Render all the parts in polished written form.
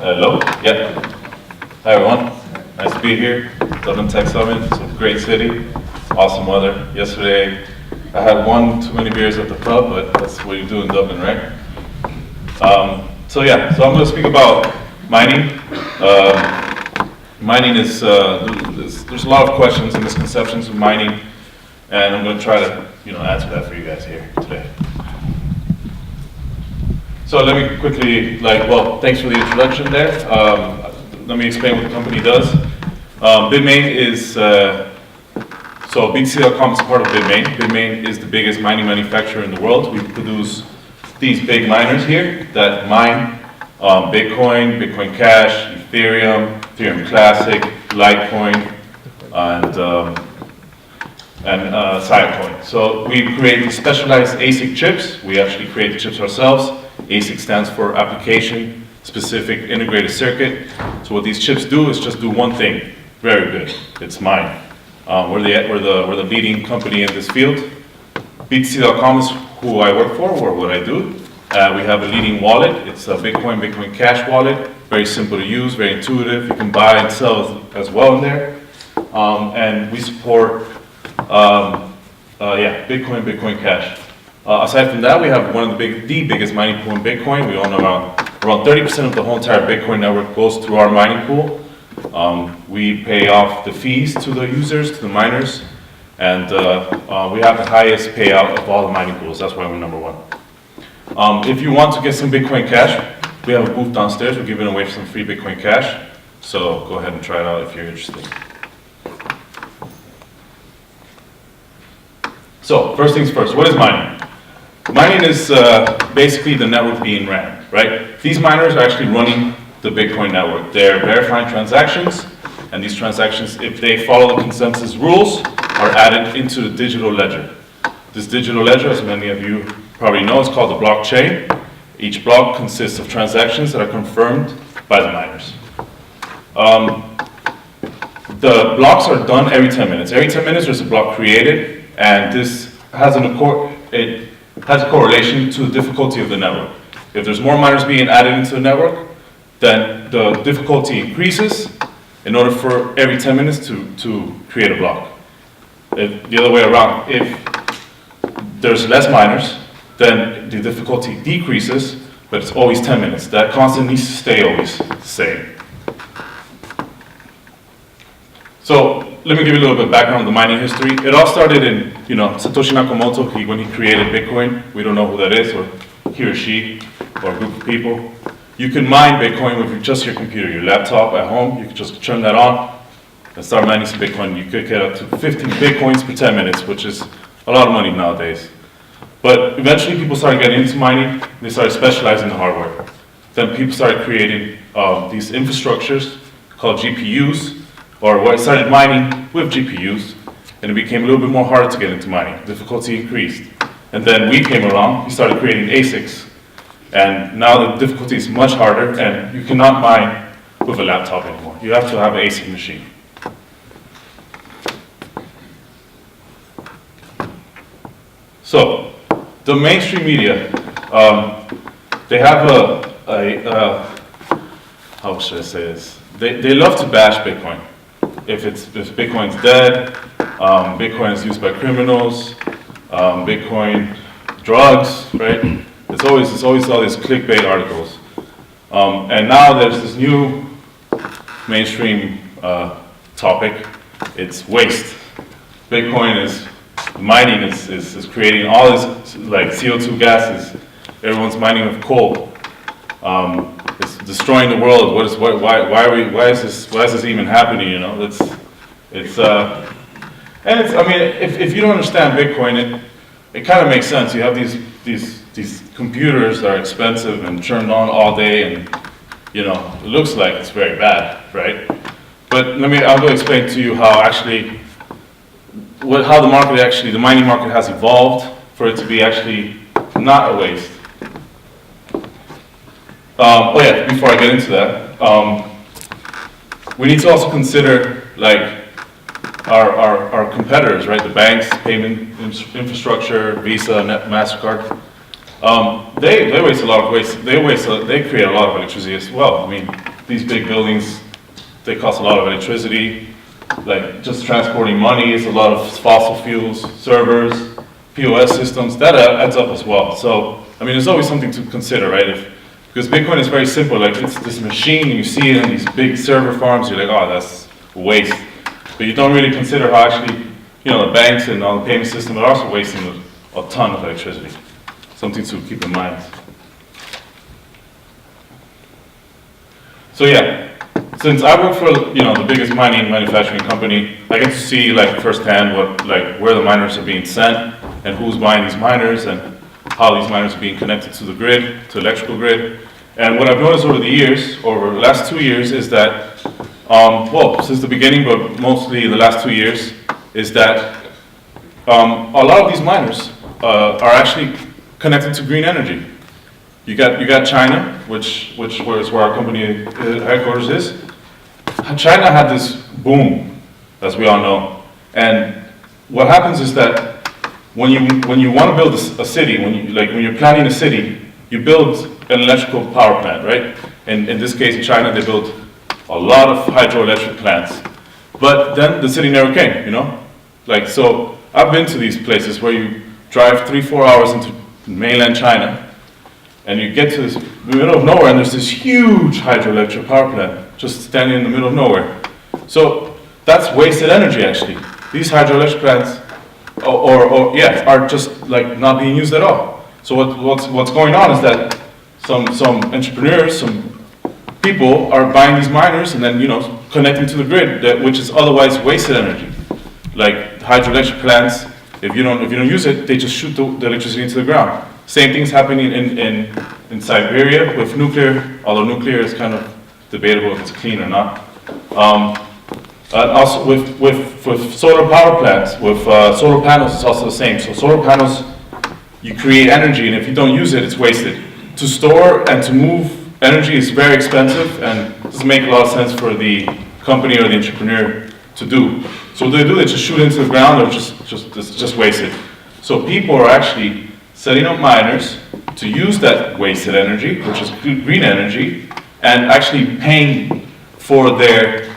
Hello? Yeah. Hi everyone. Nice to be here. Dublin Tech Summit. It's a great city. Awesome weather. Yesterday I had one too many beers at the pub, but that's what you do in Dublin, right? So I'm going to speak about mining. Mining is, there's a lot of questions and misconceptions of mining, and I'm going to try to answer that for you guys here today. So let me quickly, thanks for the introduction there. Let me explain what the company does. Bitmain is, so BTC.com is part of Bitmain. Bitmain is the biggest mining manufacturer in the world. We produce these big miners here that mine Bitcoin, Bitcoin Cash, Ethereum, Ethereum Classic, Litecoin, and Sidecoin. So we create these specialized ASIC chips. We actually create the chips ourselves. ASIC stands for Application Specific Integrated Circuit. So what these chips do is just do one thing very good. It's mine. We're the leading company in this field. BTC.com is who I work for, or what I do. We have a leading wallet. It's a Bitcoin Cash wallet. Very simple to use, very intuitive. You can buy and sell as well in there. And we support Bitcoin Cash. Aside from that, we have the biggest mining pool in Bitcoin. We own around 30% of the whole entire Bitcoin network goes through our mining pool. We pay off the fees to the users, to the miners, and we have the highest payout of all the mining pools. That's why we're number one. If you want to get some Bitcoin Cash, we have a booth downstairs. We're giving away some free Bitcoin Cash. So go ahead and try it out if you're interested. So first things first, what is mining? Mining is basically the network being ran, right? These miners are actually running the Bitcoin network. They're verifying transactions, and these transactions, if they follow the consensus rules, are added into the digital ledger. This digital ledger, as many of you probably know, is called the blockchain. Each block consists of transactions that are confirmed by the miners. The blocks are done every 10 minutes. Every 10 minutes there's a block created, and this has a correlation to the difficulty of the network. If there's more miners being added into the network, then the difficulty increases in order for every 10 minutes to create a block. If the other way around, if there's less miners, then the difficulty decreases, but it's always 10 minutes. That constant needs to stay always the same. So let me give you a little bit of background on the mining history. It all started in, Satoshi Nakamoto, when he created Bitcoin. We don't know who that is, or he or she, or a group of people. You can mine Bitcoin with just your computer, your laptop at home. You can just turn that on and start mining some Bitcoin. You could get up to 15 Bitcoins per 10 minutes, which is a lot of money nowadays. But eventually people started getting into mining. They started specializing in the hardware. Then people started creating these infrastructures called GPUs, or what started mining with GPUs, and it became a little bit more harder to get into mining. Difficulty increased. And then we came along, we started creating ASICs. And now the difficulty is much harder, and you cannot mine with a laptop anymore. You have to have an ASIC machine. So, the mainstream media, they have how should I say this? They love to bash Bitcoin. If Bitcoin's dead, Bitcoin is used by criminals, Bitcoin drugs, right? It's always all these clickbait articles. And now there's this new mainstream topic. It's waste. Mining is creating all this CO2 gases. Everyone's mining with coal. It's destroying the world. Why is this even happening? If you don't understand Bitcoin, it kind of makes sense. You have these computers that are expensive and turned on all day, and it looks like it's very bad, right? But I'll go explain to you how the mining market has evolved for it to be actually not a waste. Before I get into that, we need to also consider our competitors, right? The banks, payment infrastructure, Visa, MasterCard. They waste a lot of waste. They create a lot of electricity as well. these big buildings, they cost a lot of electricity. Like just transporting money is a lot of fossil fuels, servers, POS systems, that adds up as well. So, I mean, there's always something to consider, right? Because Bitcoin is very simple, like it's this machine, you see it in these big server farms, you're like, oh, that's waste. But you don't really consider how actually, the banks and all the payment system are also wasting a ton of electricity. Something to keep in mind. So yeah, since I work for the biggest mining manufacturing company, I get to see like firsthand where the miners are being sent and who's buying these miners and how these miners are being connected to the grid, to electrical grid. And what I've noticed over the last 2 years, is that, since the beginning, but mostly the last 2 years, is that a lot of these miners are actually connected to green energy. You got China, which is where our company headquarters is. China had this boom, as we all know. And what happens is that when you want to build a city, when you're planning a city, you build an electrical power plant, right? And in this case, in China, they built a lot of hydroelectric plants. But then the city never came, so I've been to these places where you drive 3-4 hours into mainland China, and you get to the middle of nowhere, and there's this huge hydroelectric power plant just standing in the middle of nowhere. So that's wasted energy, actually. These hydroelectric plants are just like not being used at all. So what's going on is that some entrepreneurs, some people are buying these miners and then connecting to the grid, which is otherwise wasted energy. Like hydroelectric plants, if you don't use it, they just shoot the electricity into the ground. Same thing's happening in Siberia with nuclear, although nuclear is kind of debatable if it's clean or not. Also with solar power plants, with solar panels, it's also the same. So solar panels, you create energy, and if you don't use it, it's wasted. To store and to move energy is very expensive, and doesn't make a lot of sense for the company or the entrepreneur to do. So what they do, they just shoot into the ground, or it's just wasted. So people are actually setting up miners to use that wasted energy, which is green energy, and actually paying for their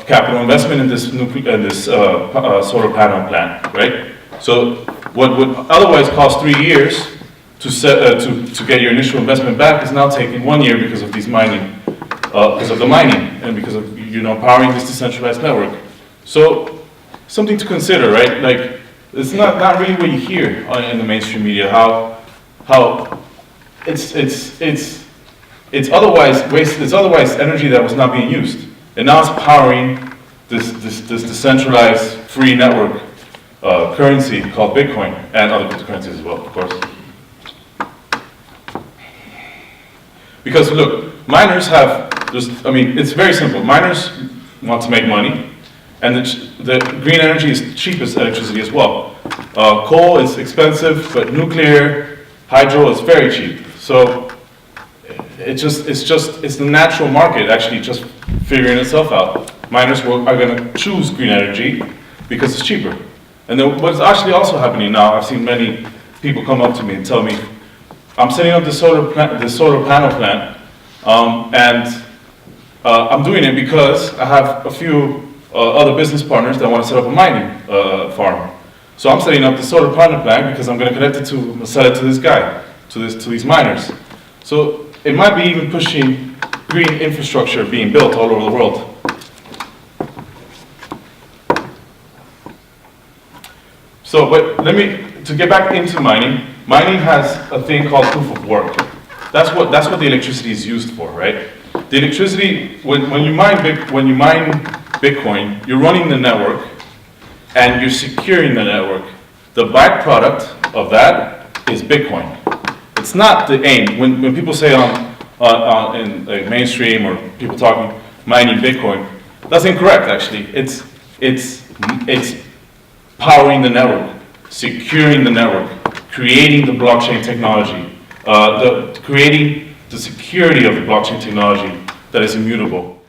capital investment in this solar panel plant, right? So what would otherwise cost 3 years to get your initial investment back is now taking 1 year because of because of the mining and because of powering this decentralized network. So something to consider, right? Like it's not really what you hear in the mainstream media, how it's otherwise waste, it's otherwise energy that was not being used, and now it's powering this decentralized free network currency called Bitcoin, and other cryptocurrencies as well, of course. Because look, miners it's very simple. Miners want to make money, and the green energy is cheapest electricity as well. Coal is expensive, but nuclear, hydro is very cheap. So it's the natural market actually just figuring itself out. Miners are going to choose green energy because it's cheaper. And then what's actually also happening now, I've seen many people come up to me and tell me, I'm setting up the solar panel plant, and I'm doing it because I have a few other business partners that want to set up a mining farm. So I'm setting up the solar panel plant because I'm going to connect it sell it to this guy, to these miners. So it might be even pushing green infrastructure being built all over the world. So, but to get back into mining has a thing called proof of work. That's what the electricity is used for, right? The electricity, when you mine Bitcoin, you're running the network and you're securing the network. The byproduct of that is Bitcoin. It's not the aim. When people say in like mainstream or people talking mining Bitcoin, that's incorrect. Actually, it's powering the network, securing the network, creating the blockchain technology, creating the security of the blockchain technology that is immutable.